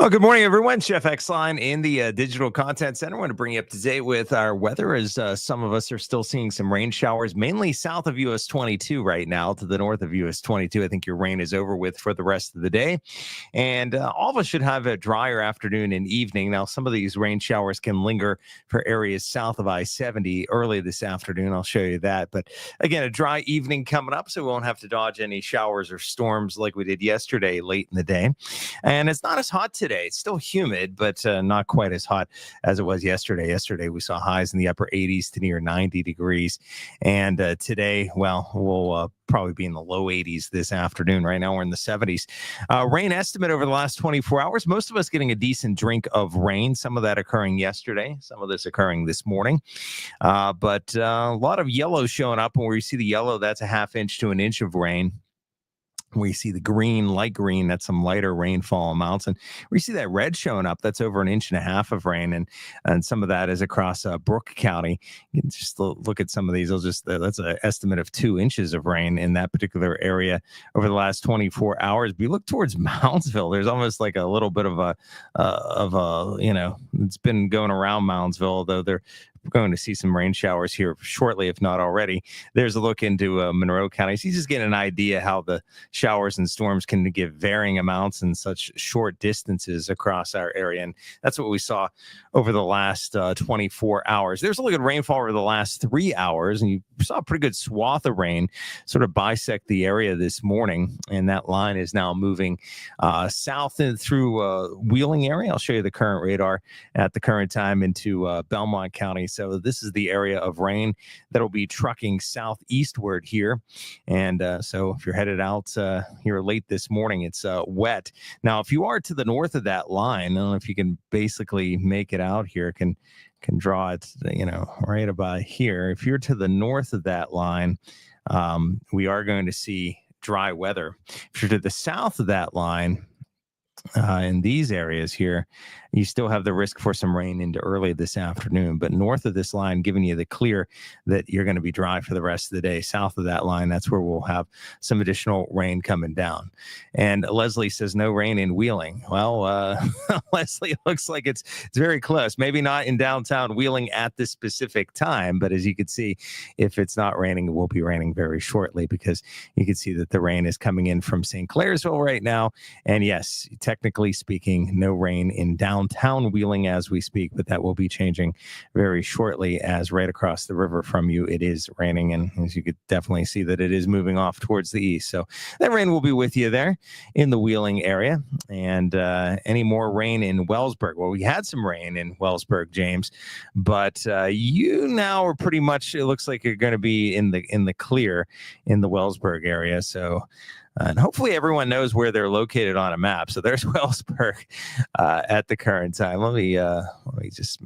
Well, good morning, everyone. Chef X-Line in the Digital Content Center. I want to bring you up to date with our weather as some of us are still seeing some rain showers, mainly south of US 22 right now to the north of US 22. I think your rain is over with for the rest of the day. And all of us should have a drier afternoon and evening. Now, some of these rain showers can linger for areas south of I-70 early this afternoon. I'll show you that. But again, a dry evening coming up, so we won't have to dodge any showers or storms like we did yesterday late in the day. And it's not as hot today. It's still humid, but not quite as hot as it was yesterday. Yesterday, we saw highs in the upper 80s to near 90 degrees. And today, well, we'll probably be in the low 80s this afternoon. Right now, we're in the 70s. Rain estimate over the last 24 hours. Most of us getting a decent drink of rain. Some of that occurring yesterday. Some of this occurring this morning. But a lot of yellow showing up. And where you see the yellow, that's a half inch to an inch of rain. We see the green, light green, that's some lighter rainfall amounts. And we see that red showing up, that's over an inch and a half of rain. And some of that is across Brooke County. You can just look at some of these. That's an estimate of 2 inches of rain in that particular area over the last 24 hours. But you look towards Moundsville, there's almost like a little bit of it's been going around Moundsville, although we're going to see some rain showers here shortly, if not already. There's a look into Monroe County. So you just get an idea how the showers and storms can give varying amounts in such short distances across our area. And that's what we saw over the last 24 hours. There's a look at rainfall over the last 3 hours, and you saw a pretty good swath of rain sort of bisect the area this morning. And that line is now moving south through Wheeling area. I'll show you the current radar at the current time into Belmont County. So this is the area of rain that'll be trucking southeastward here. And so if you're headed out here late this morning, it's wet. Now, if you are to the north of that line, I don't know if you can basically make it out here, can draw it, right about here. If you're to the north of that line, we are going to see dry weather. If you're to the south of that line, in these areas here, you still have the risk for some rain into early this afternoon. But north of this line, giving you the clear that you're going to be dry for the rest of the day. South of that line, that's where we'll have some additional rain coming down. And Leslie says no rain in Wheeling. Well, Leslie, looks like it's very close. Maybe not in downtown Wheeling at this specific time, but as you can see, if it's not raining, it will be raining very shortly, because you can see that the rain is coming in from St. Clairsville right now. And yes, technically speaking, no rain in downtown Wheeling as we speak, but that will be changing very shortly, as right across the river from you, it is raining. And as you could definitely see that it is moving off towards the east. So that rain will be with you there in the Wheeling area. And any more rain in Wellsburg? Well, we had some rain in Wellsburg, James, but you now are pretty much, it looks like you're going to be in the clear in the Wellsburg area. So and hopefully everyone knows where they're located on a map. So there's Wellsburg at the current time. Let me just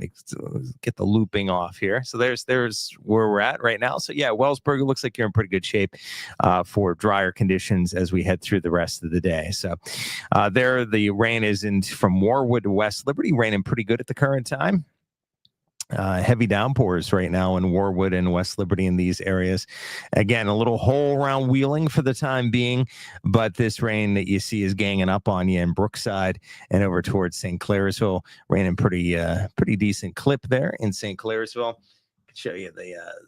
get the looping off here. So there's where we're at right now. So yeah, Wellsburg, it looks like you're in pretty good shape for drier conditions as we head through the rest of the day. So there, the rain is from Warwood to West Liberty, raining pretty good at the current time. Heavy downpours right now in Warwood and West Liberty in these areas. Again, a little hole around Wheeling for the time being, but this rain that you see is ganging up on you in Brookside and over towards St. Clairsville, raining pretty decent clip there in St. Clairsville. I can show you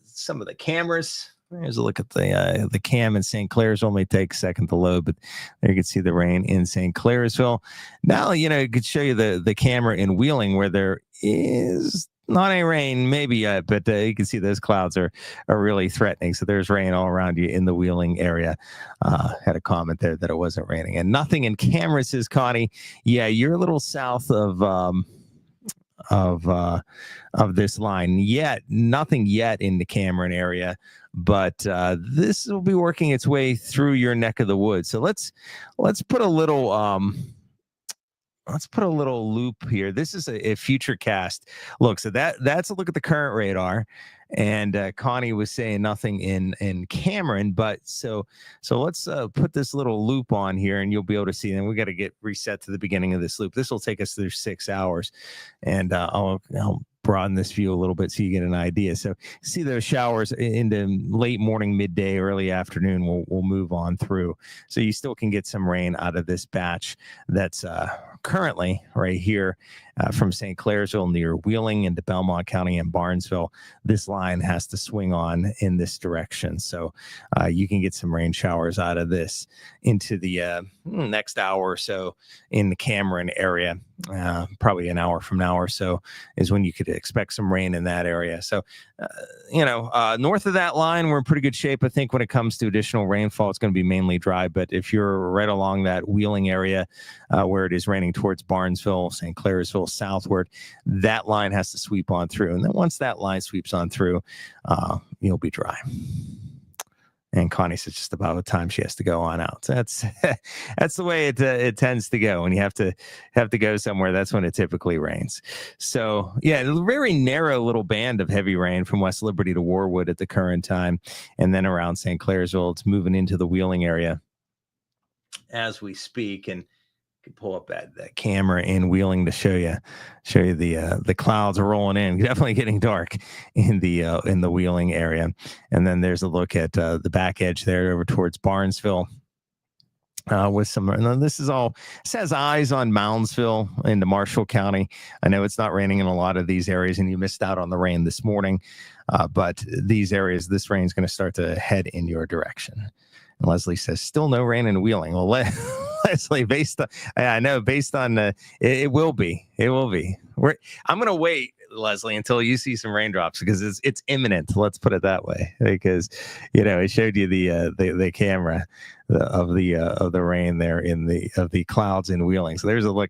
some of the cameras. There's a look at the cam in St. Clairsville. Only take a second to load, but there you can see the rain in St. Clairsville. Now, it could show you the camera in Wheeling, where there is not any rain, maybe yet, but you can see those clouds are really threatening. So there's rain all around you in the Wheeling area. Had a comment there that it wasn't raining. And nothing in camera, says Connie. Yeah, you're a little south of this line. Yet nothing yet in the Cameron area, but this will be working its way through your neck of the woods. So let's put a little let's put a little loop here. This is a future cast look. So that's a look at the current radar. And Connie was saying nothing in Cameron, but so let's put this little loop on here, and you'll be able to see. And we got to get reset to the beginning of this loop. This will take us through 6 hours, and I'll broaden this view a little bit so you get an idea. So see those showers into late morning, midday, early afternoon. We'll move on through, so you still can get some rain out of this batch that's currently right here from St. Clairsville near Wheeling into Belmont County and Barnesville, this line has to swing on in this direction. So you can get some rain showers out of this into the next hour or so in the Cameron area. Probably an hour from now or so is when you could expect some rain in that area. So, north of that line, we're in pretty good shape. I think when it comes to additional rainfall, it's going to be mainly dry. But if you're right along that Wheeling area where it is raining towards Barnesville, St. Clairsville, southward, that line has to sweep on through. And then once that line sweeps on through, you'll be dry. And Connie says just about the time she has to go on out. So that's the way it tends to go. When you have to go somewhere, that's when it typically rains. So yeah, a very narrow little band of heavy rain from West Liberty to Warwood at the current time, and then around St. Clairsville, it's moving into the Wheeling area as we speak. And can pull up that camera in Wheeling to show you the clouds are rolling in. Definitely getting dark in the Wheeling area. And then there's a look at the back edge there over towards Barnesville. With some, and this has eyes on Moundsville into Marshall County. I know it's not raining in a lot of these areas, and you missed out on the rain this morning. But these areas, this rain is going to start to head in your direction. And Leslie says, still no rain in Wheeling. Well, Leslie, based on it will be. I'm going to wait, Leslie, until you see some raindrops because it's imminent. Let's put it that way, because it showed you the camera of the rain there of the clouds in Wheeling. So there's a look.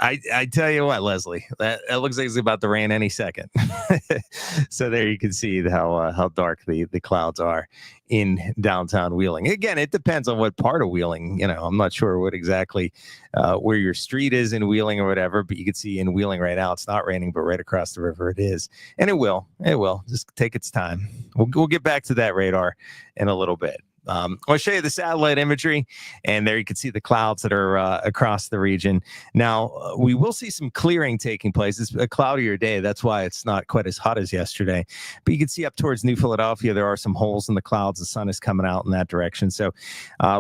I tell you what, Leslie, that looks like it's about to rain any second. So there you can see how dark the clouds are in downtown Wheeling. Again, it depends on what part of Wheeling. I'm not sure what exactly where your street is in Wheeling or whatever, but you can see in Wheeling right now it's not raining, but right across the river it is, and it will just take its time. We'll get back to that radar in a little bit. I'll show you the satellite imagery, and there you can see the clouds that are across the region. Now, we will see some clearing taking place. It's a cloudier day. That's why it's not quite as hot as yesterday. But you can see up towards New Philadelphia, there are some holes in the clouds. The sun is coming out in that direction. So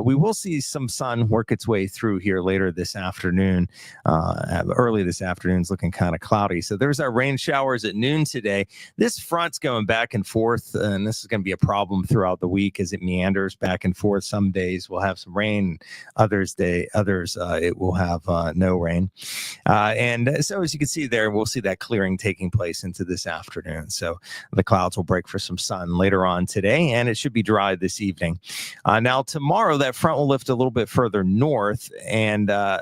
we will see some sun work its way through here later this afternoon. Early this afternoon is looking kind of cloudy. So there's our rain showers at noon today. This front's going back and forth, and this is going to be a problem throughout the week as it meanders back and forth. Some days we'll have some rain, others it will have no rain. And so as you can see there, we'll see that clearing taking place into this afternoon. So the clouds will break for some sun later on today, and it should be dry this evening. Now tomorrow, that front will lift a little bit further north, and I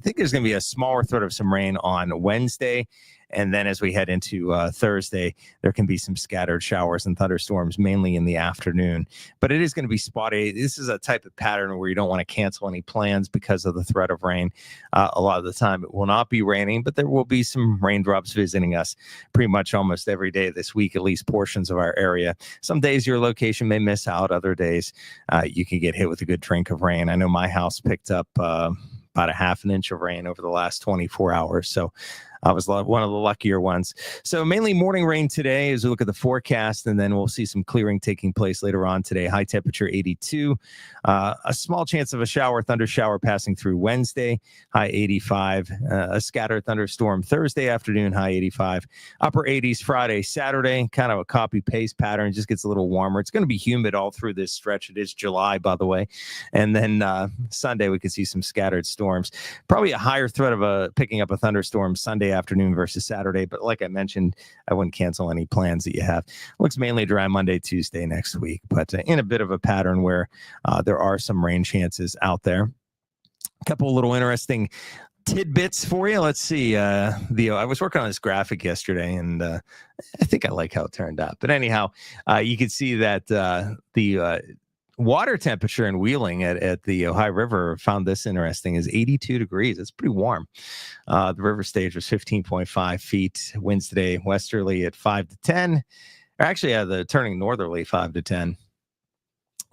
think there's going to be a smaller threat of some rain on Wednesday. And then as we head into Thursday, there can be some scattered showers and thunderstorms, mainly in the afternoon. But it is going to be spotty. This is a type of pattern where you don't want to cancel any plans because of the threat of rain. A lot of the time it will not be raining, but there will be some raindrops visiting us pretty much almost every day this week, at least portions of our area. Some days your location may miss out. Other days you can get hit with a good drink of rain. I know my house picked up about a half an inch of rain over the last 24 hours. So I was one of the luckier ones. So mainly morning rain today as we look at the forecast, and then we'll see some clearing taking place later on today. High temperature 82. A small chance of a thunder shower passing through Wednesday, high 85. A scattered thunderstorm Thursday afternoon, high 85. Upper 80s Friday, Saturday, kind of a copy-paste pattern. Just gets a little warmer. It's going to be humid all through this stretch. It is July, by the way. And then Sunday, we could see some scattered storms. Probably a higher threat of picking up a thunderstorm Sunday afternoon versus Saturday, but like I mentioned, I wouldn't cancel any plans that you have. Looks mainly dry Monday, Tuesday next week, but in a bit of a pattern where there are some rain chances out there. A couple of little interesting tidbits for you. Let's see. I was working on this graphic yesterday, and I think I like how it turned out. But anyhow, you can see that the water temperature in Wheeling at the Ohio River, found this interesting, is 82 degrees. It's pretty warm. The river stage was 15.5 feet. Winds today westerly at 5 to 10. Or actually, the turning northerly 5 to 10.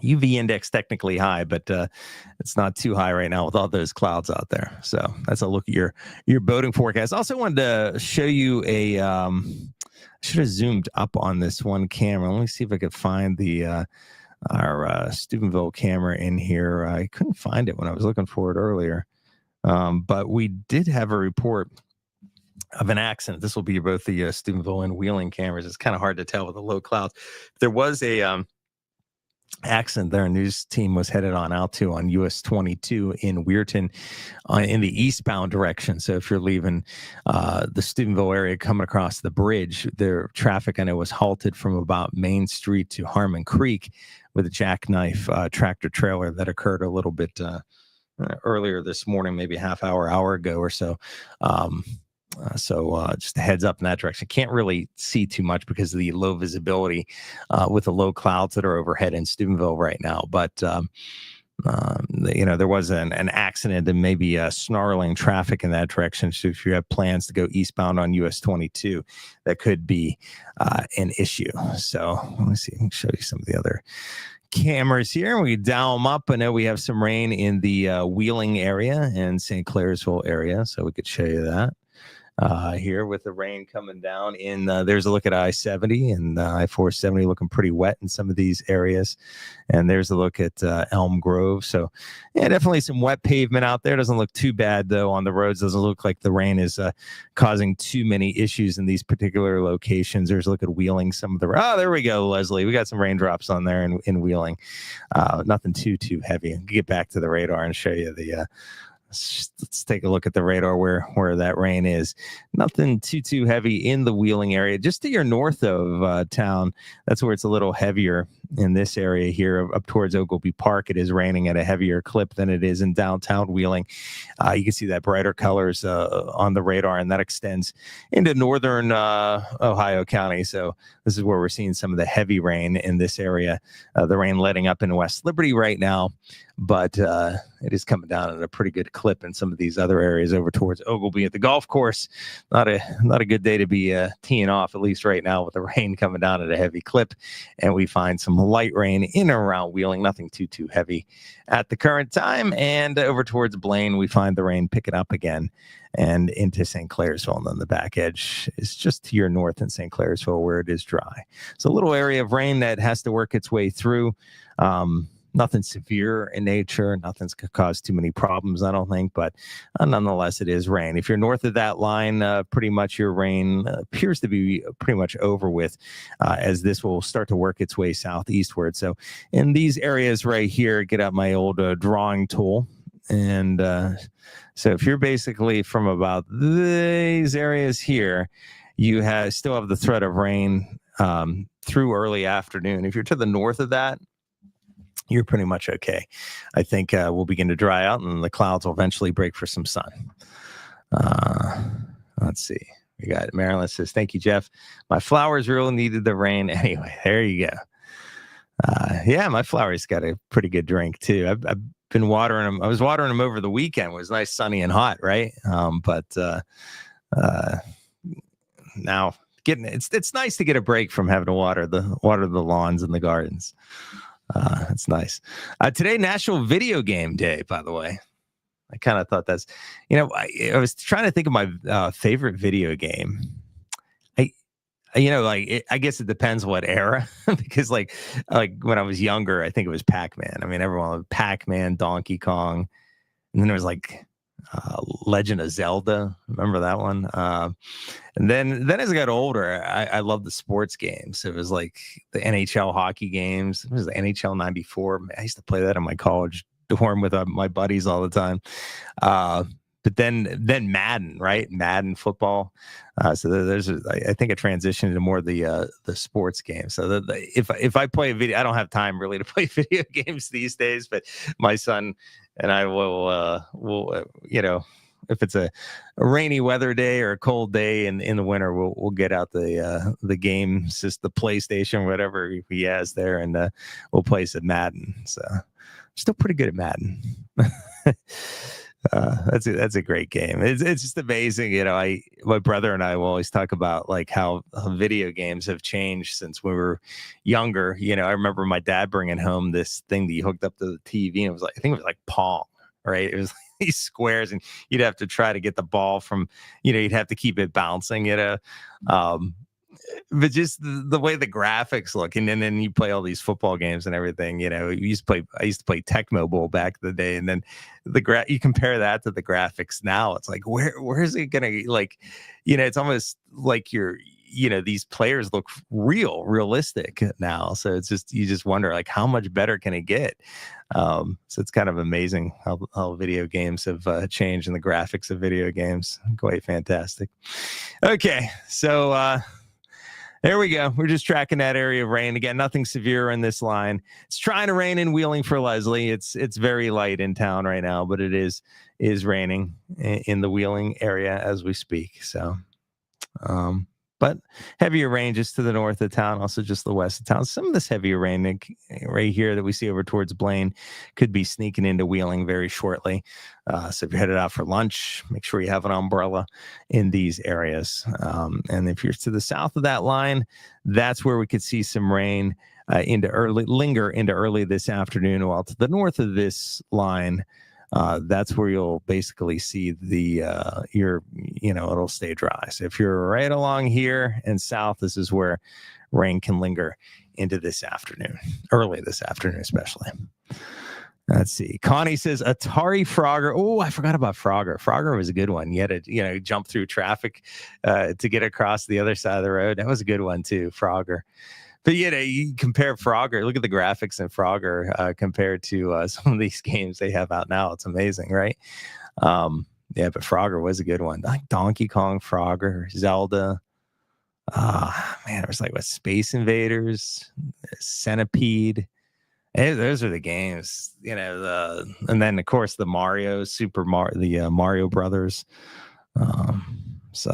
UV index technically high, but it's not too high right now with all those clouds out there. So that's a look at your boating forecast. Also wanted to show you I should have zoomed up on this one camera. Let me see if I could find our Steubenville camera in here. I couldn't find it when I was looking for it earlier. But we did have a report of an accident. This will be both the Steubenville and Wheeling cameras. It's kind of hard to tell with the low clouds. There was a accident there. A news team was headed on out to on US 22 in Weirton in the eastbound direction. So if you're leaving the Steubenville area coming across the bridge, their traffic, I know, was halted from about Main Street to Harmon Creek with a jackknife tractor trailer that occurred a little bit earlier this morning, maybe a hour ago or so. Just a heads up in that direction. Can't really see too much because of the low visibility with the low clouds that are overhead in Steubenville right now. But there was an accident and maybe snarling traffic in that direction. So if you have plans to go eastbound on US 22, that could be an issue. So let me see. I can show you some of the other cameras here. We dial them up. I know we have some rain in the Wheeling area and St. Clairsville area, so we could show you that. Here with the rain coming down in there's a look at I-70 and I-470 looking pretty wet in some of these areas, and there's a look at Elm Grove. So yeah, definitely some wet pavement out there. Doesn't look too bad though on the roads. Doesn't look like the rain is causing too many issues in these particular locations. There's a look at Wheeling. Some of the there we go, Leslie. We got some raindrops on there in Wheeling. Nothing too heavy. I'll get back to the radar and show you the let's take a look at the radar where that rain is. Nothing too heavy in the Wheeling area. Just to your north of town, that's where it's a little heavier in this area here up towards Oglebay Park. It is raining at a heavier clip than it is in downtown Wheeling. You can see that brighter colors on the radar, and that extends into northern Ohio County. So this is where we're seeing some of the heavy rain in this area. The rain letting up in West Liberty right now, but it is coming down at a pretty good clip in some of these other areas over towards Oglebay at the golf course. Not a good day to be teeing off, at least right now, with the rain coming down at a heavy clip. And we find some light rain in and around Wheeling, nothing too heavy at the current time. And over towards Blaine, we find the rain picking up again and into St. Clairsville. And then the back edge is just to your north in St. Clairsville where it is dry. So a little area of rain that has to work its way through. Nothing severe in nature. Nothing's caused too many problems, I don't think, but nonetheless, it is rain. If you're north of that line, pretty much your rain appears to be pretty much over with as this will start to work its way southeastward. So in these areas right here, get out my old drawing tool. And so if you're basically from about these areas here, you still have the threat of rain through early afternoon. If you're to the north of that, you're pretty much okay. I think we'll begin to dry out and the clouds will eventually break for some sun. Let's see. We got Marilyn says, thank you, Jeff. My flowers really needed the rain. Anyway, there you go. Yeah, my flowers got a pretty good drink too. I've been watering them. I was watering them over the weekend. It was nice, sunny and hot, right? But now it's nice to get a break from having to water the lawns and the gardens. That's nice. Today, National Video Game Day, by the way. I kind of thought that's, I was trying to think of my favorite video game. I guess it depends what era, because like when I was younger, I think it was Pac-Man. I mean, everyone loved Pac-Man, Donkey Kong, and then there was like Legend of Zelda. Remember that one? And then as I got older, I loved the sports games. It was like the NHL hockey games. It was the NHL 94. I used to play that in my college dorm with my buddies all the time. But then Madden, right? Madden football. So there's I think it transitioned to more the sports game. So if I play a video, I don't have time really to play video games these days. But my son and I will if it's a rainy weather day or a cold day in the winter, we'll get out the game, just the PlayStation, whatever he has there, and we'll play some Madden. So I'm still pretty good at Madden. That's a great game. It's just amazing. My brother and I will always talk about like how video games have changed since we were younger. I remember my dad bringing home this thing that you hooked up to the TV, and it was like, I think it was like Pong, right? It was these squares, and you'd have to try to get the ball from, you'd have to keep it bouncing, but just the way the graphics look, and then you play all these football games and everything. I used to play Tecmo Bowl back in the day, and then you compare that to the graphics now. It's like where is it gonna like, it's almost like these players look realistic now. So it's just you just wonder like how much better can it get? So it's kind of amazing how video games have changed and the graphics of video games. Quite fantastic. Okay, so there we go. We're just tracking that area of rain. Again, nothing severe in this line. It's trying to rain in Wheeling for Leslie. It's very light in town right now, but it is raining in the Wheeling area as we speak. So, but heavier rain just to the north of town, also just the west of town. Some of this heavier rain right here that we see over towards Blaine could be sneaking into Wheeling very shortly. So if you're headed out for lunch, make sure you have an umbrella in these areas. And if you're to the south of that line, that's where we could see some rain linger into early this afternoon. While to the north of this line, that's where you'll basically see it'll stay dry. So if you're right along here and south, this is where rain can linger into this afternoon, early this afternoon, especially. Let's see. Connie says Atari Frogger. Oh, I forgot about Frogger. Frogger was a good one. You had to, jump through traffic to get across the other side of the road. That was a good one too, Frogger. But you compare Frogger, look at the graphics in Frogger compared to some of these games they have out now. It's amazing, right? But Frogger was a good one. Like Donkey Kong, Frogger, Zelda. Man, it was like Space Invaders, Centipede. Those are the games, and then of course the Mario, Mario Brothers. So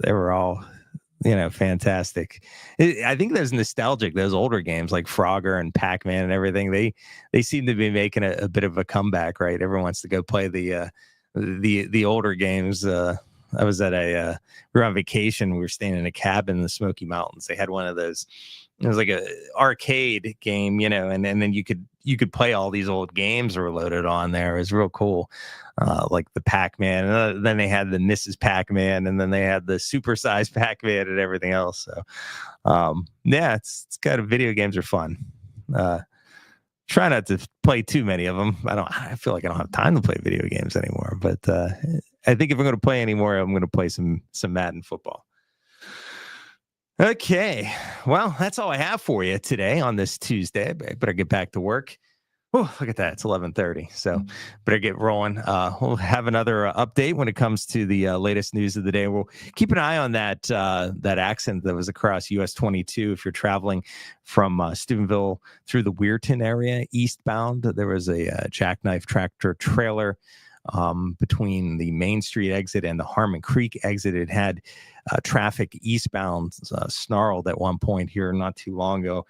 they were all fantastic. I think there's nostalgic. Those older games like Frogger and Pac-Man and everything, they seem to be making a bit of a comeback, right? Everyone wants to go play the older games. I was at we were on vacation. We were staying in a cabin in the Smoky Mountains. They had one of those. It was like a arcade game, and then you could play all these old games that were loaded on there. It was real cool. Like the Pac-Man, and then they had the Mrs. Pac-Man, and then they had the supersized Pac-Man and everything else. So, it's kind of video games are fun. Try not to play too many of them. I feel like I don't have time to play video games anymore. But I think if I'm going to play anymore, I'm going to play some Madden football. Okay, well, that's all I have for you today on this Tuesday. I better get back to work. Oh, look at that. It's 11:30. So better get rolling. We'll have another update when it comes to the latest news of the day. We'll keep an eye on that accident that was across US 22. If you're traveling from Steubenville through the Weirton area eastbound, there was a jackknife tractor trailer between the Main Street exit and the Harmon Creek exit. It had traffic eastbound snarled at one point here not too long ago.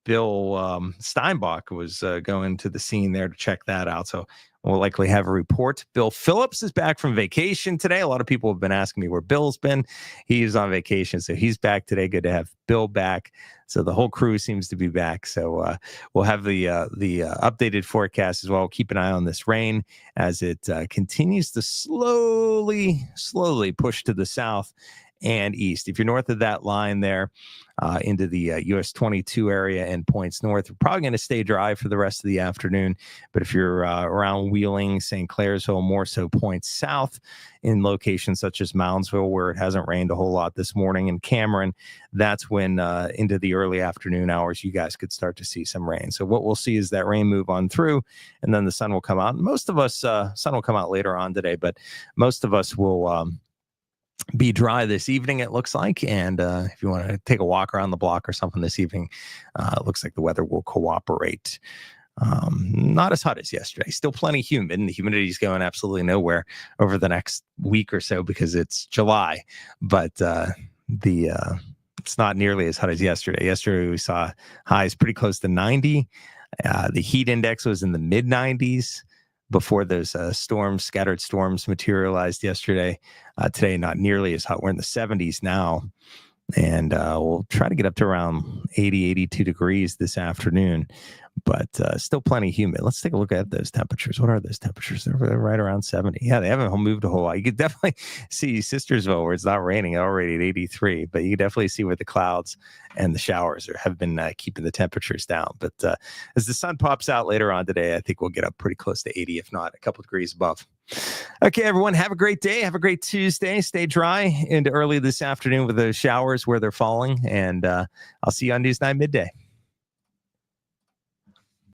Bill Steinbach was going to the scene there to check that out. So we'll likely have a report. Bill Phillips is back from vacation today. A lot of people have been asking me where Bill's been. He's on vacation, so he's back today. Good to have Bill back. So the whole crew seems to be back. So we'll have the updated forecast as well. Keep an eye on this rain as it continues to slowly push to the south and east. If you're north of that line there into the US 22 area and points north, we're probably going to stay dry for the rest of the afternoon. But if you're around Wheeling, St. Clairsville, more so points south in locations such as Moundsville, where it hasn't rained a whole lot this morning, and Cameron, that's when into the early afternoon hours, you guys could start to see some rain. So what we'll see is that rain move on through, and then the sun will come out. Most of us, sun will come out later on today, but most of us will be dry this evening, it looks like. And if you want to take a walk around the block or something this evening, it looks like the weather will cooperate. Not as hot as yesterday, still plenty humid, and the humidity is going absolutely nowhere over the next week or so because it's July, but it's not nearly as hot as yesterday. Yesterday we saw highs pretty close to 90. The heat index was in the mid 90s before those scattered storms materialized yesterday. Today, not nearly as hot. We're in the 70s now, and we'll try to get up to around 80, 82 degrees this afternoon. but still plenty humid. Let's take a look at those temperatures. What are those temperatures? They're right around 70. Yeah, they haven't moved a whole lot. You could definitely see Sistersville where it's not raining already at 83, but you can definitely see where the clouds and the showers have been keeping the temperatures down. But as the sun pops out later on today, I think we'll get up pretty close to 80, if not a couple degrees above. Okay, everyone, have a great day. Have a great Tuesday. Stay dry into early this afternoon with the showers where they're falling. And I'll see you on News 9 midday.